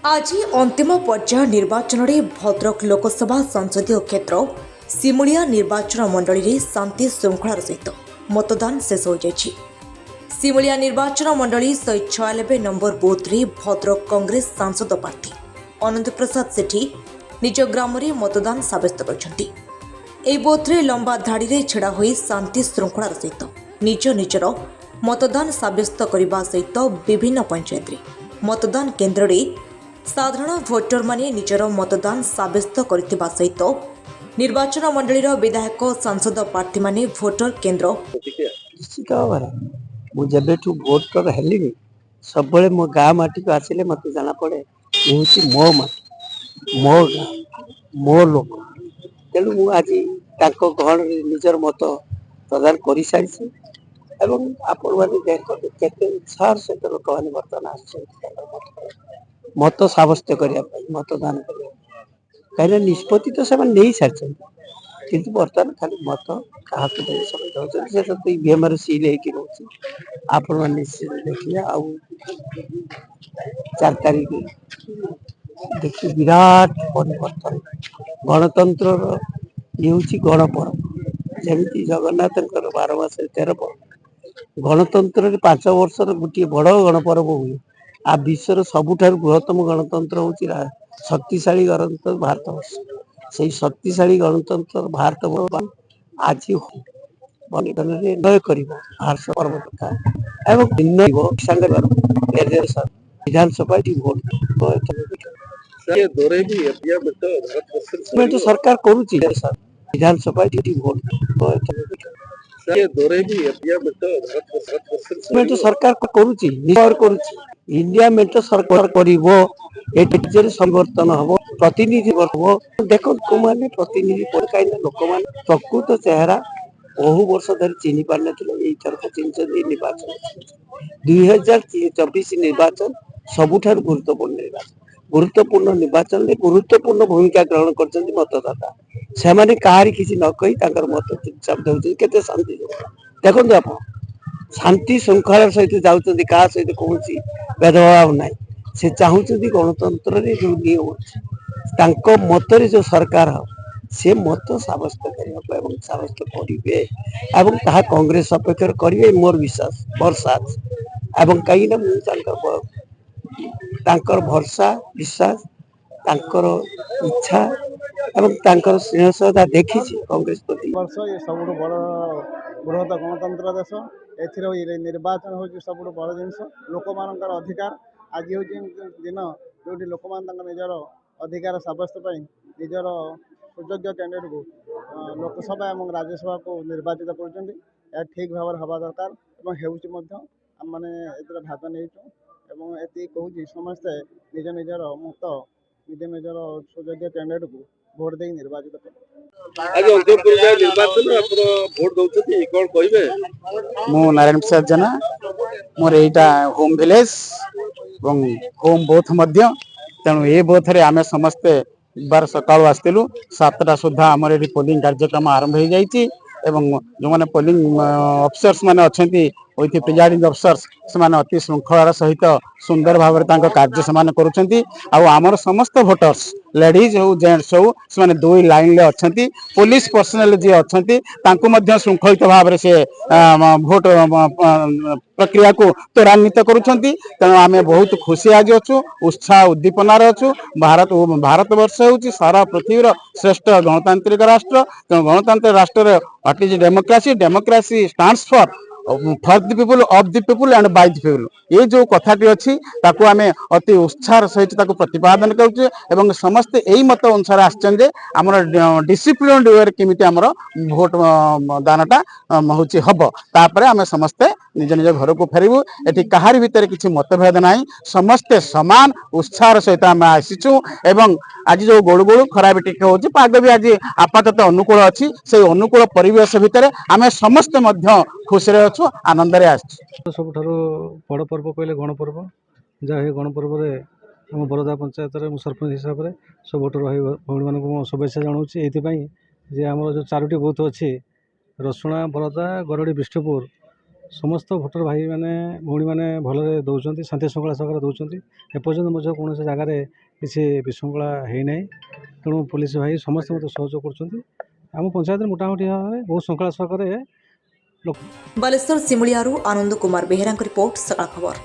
आज अंतिम पर्याय निर्वाचन में भद्रक लोकसभा संसदीय क्षेत्र सिमुलिया निर्वाचन मंडली में शांति श्रृंखलार सहित मतदान शेष हो जाएगी। सिमुलिया निर्वाचन मंडली 196 नंबर बूथ रे भद्रक कांग्रेस सांसद प्रार्थी अनंत प्रसाद सेठी निज ग्राम में मतदान सब्यस्त कर बूथ रे लंबा धाड़ी रे छड़ा होई शांति श्रृंखलार सहित निज निजर मतदान सब्यस्त करने सहित विभिन्न पंचायत रे मतदान केन्द्र रे साधारण भोटर माने निजर मतदान सब्यस्त करथिबा सहित निर्वाचन मंडलीर विधायक सांसद प्रार्थी माने भोटर केन्द्र निश्चित भाव मुझे भोट कर हेली सब मो गाँ माटी को आसिले मत जाना पड़े ये मो माटी मो गाँ मो लोक तेणु मुझे गहन निजर मत प्रदान कर सारी आपण मैंने केते उत्साह सहित लोक मैंने बर्तमान मत सब्यस्त करने मतदान कहीं निष्पत्ति तो से नहीं सारी किंतु बर्तमान खाली मत क्या तो ईवीएम सिल रोचे आपण मैंने निश्चित देखिए आउ 4 तारीख देखिए विराट परिवर्तन गणतंत्र ये गणपर्व जमी जगन्नाथ 12 मास 13 पर्व गणतंत्र 5 वर्ष गोटे बड़ गणपर्व हुए आ विश्वर सबुठार बृहत्तम गणतंत्र हूँ शक्तिशाली गणतंत्र भारत वर्ष से शक्तिशाली गणतंत्र भारत वर्ष आज निर्णय कर पर्व कथा विधानसभा भोट सरकार करुच्ची विधानसभा भोट सरकार करुच्ची इंडिया मेट सरकार कर परिवर्तन हम प्रतिनिधि देख मैंने प्रतिनिधि कहीं लोक मैंने प्रकृत चेहरा बहु वर्ष धरी चिन्ह पार नथर चिन्ह निर्वाचन 2024 निर्वाचन सबुठार गुरुत्वपूर्ण निर्वाचन में गुरुत्वपूर्ण भूमिका ग्रहण कर मतदाता से मैंने कहारी किसी न कही मत चुपचाप दे शांति देखो आप शांति श्रृंखला सहित जाऊँच क्या सहित कौन भेदभाव ना से चाहूँगी गणतंत्र जो नियम अच्छे मतरे जो सरकार से मत सब्यस्त करने सब्यस्त करेंगे कांग्रेस अपेक्षा करेंगे मोर विश्वास भरसा कहीं भरसा विश्वास इच्छा एवं स्नेह श्रद्धा देखी कांग्रेस प्रति वर्ष ये सब बड़ बृहत गणतंत्र देश ए निर्वाचन हूँ सब बड़ जिनस लोक मान अधिकार आज हूँ दिन जो लोक निजर अधिकार सब्यस्त निजर सुयोग्य कैंडिडेट को लोकसभा और राज्यसभा को निर्वाचित कर ठीक भाव हवा दरकार आम मैंने भाग नहीं कहूँ समस्ते निज निजर मत निज निजर सुयोग्य कैंडिडेट को भोट दे निर्वाचित मु नारायण प्रसाद जेना मोर एटा होम विलेज होम बोथ मध्य तेणु ये बोथ रे आमे समस्ते बार सकाळु आस्तिलु 7टा सुधा आमर एटी पोलिंग कार्यक्रम आरंभ हो जाइछि एवं जो माने पोलिंग ऑफिसर्स माने अछंती ओइथि प्रिजाइडिंग ऑफिसर्स से माने अति श्रृंखलार सहित सुंदर भाव कार्य से करुछंती आ आमर समस्त वोटर्स लेडीज हो जेंट्स हो से माने दुई लाइन ले अछंती पुलिस पर्सनल जे अछंती तांको मध्य श्रृंखलित भाव से भोट प्रक्रिया को त्वरान्वित करुछंती तेणु आमे बहुत खुशी आज अच्छु उत्साह उद्दीपनार अच्छु भारत वर्ष होउची सारा पृथ्वीर श्रेष्ठ गणतांत्रिक राष्ट्र तेणु गणतांत्रिक राष्ट्र what is democracy stands for the people of the people and by the people ये जो कथाटी अच्छी ताकू आमे अति उत्साह सहित ताकू प्रतिपादन करुचे एवं समस्ते यही मत अनुसार आछन जे हमर डिसिप्लिन वे केमिति हमर भोट दानटा होची हबो तापरे आमे समस्ते निज निज घर को फेरबू एठी कहारी भितर किछि मतभेद नाही समस्ते समान उत्साह सहित आमे आसीछु एवं आज जो गोड़ गोड़ खरा भी टिके होची पाग भी आज आपातत अनुकूल अछि से अनुकूल परिवेश भितर आमे समस्ते मध्य खुशी रे अच्छु आनंद रे आछि सब बड़ पर्व कहले गणपर्व जहाँ गणपर्व आम बरदा पंचायत सरपंच हिसाब से सब भोटर भाई भौणी मानक शुभेच्छा जनाऊँगी ये आम जो 4टी बूथ अच्छी रसुणा बरदा गरड़ी विष्णुपुर समस्त भोटर भाई मैंने भौणी मैंने भलरे दौरान शांति श्रृंखला सहकार दौरान एपर्यंत मुझे कौन से जगार किसी विशृंखला होना तेणु पुलिस भाई समस्त मत सहयोग करम पंचायत मोटामोटी भाव में बहुत श्रृंखला सहकार ବାଲେଶ୍ୱର ସିମୁଳିଆରୁ ଆନନ୍ଦ କୁମାର ବେହେରାଙ୍କ ରିପୋର୍ଟ ସକାଳ ଖବର।